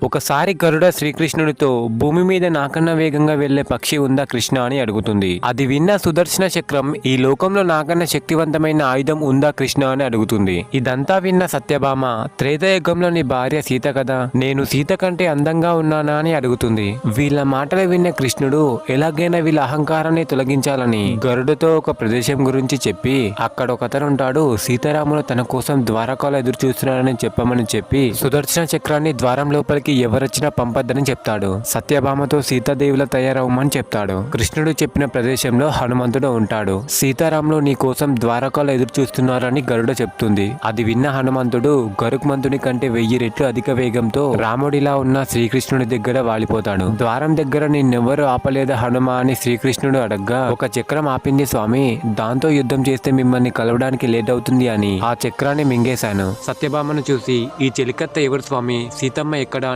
ఒకసారి గరుడ శ్రీకృష్ణుడితో భూమి మీద నాకన్నా వేగంగా వెళ్లే పక్షి ఉందా కృష్ణ అని అడుగుతుంది. అది విన్న సుదర్శన చక్రం ఈ లోకంలో నాకన్నా శక్తివంతమైన ఆయుధం ఉందా కృష్ణ అని అడుగుతుంది. ఇదంతా విన్న సత్యభామ త్రేతాయుగంలో నీ భార్య సీత కదా, నేను సీత కంటే అందంగా ఉన్నానా అని అడుగుతుంది. వీళ్ళ మాటలు విన్న కృష్ణుడు ఎలాగైనా వీళ్ళ అహంకారాన్ని తొలగించాలని గరుడతో ఒక ప్రదేశం గురించి చెప్పి అక్కడ ఒకతనుంటాడు, సీతారాములు తన కోసం ద్వారకాలో ఎదురు చూస్తున్నారని చెప్పమని చెప్పి సుదర్శన చక్రాన్ని ద్వారం లోపలికి ఎవరొచ్చినా పంపద్దని చెప్తాడు. సత్యభామతో సీతాదేవిలా తయారవమని చెప్తాడు. కృష్ణుడు చెప్పిన ప్రదేశంలో హనుమంతుడు ఉంటాడు. సీతారాములు నీ కోసం ద్వారకాలో ఎదురు చూస్తున్నారని గరుడ చెప్తుంది. అది విన్న హనుమంతుడు గరుక్మంతుని కంటే 1000 రెట్లు అధిక వేగంతో రాముడిలా ఉన్న శ్రీకృష్ణుడి దగ్గర వాలిపోతాడు. ద్వారం దగ్గర నిన్నెవ్వరూ ఆపలేదా హనుమ అని శ్రీకృష్ణుడు అడగ్గా, ఒక చక్రం ఆపింది స్వామి, దాంతో యుద్ధం చేస్తే మిమ్మల్ని కలవడానికి లేట్ అవుతుంది అని ఆ చక్రాన్ని మింగేశాను. సత్యభామను చూసి ఈ చెలికత్త ఎవరు స్వామి, సీతమ్మ ఎక్కడా అని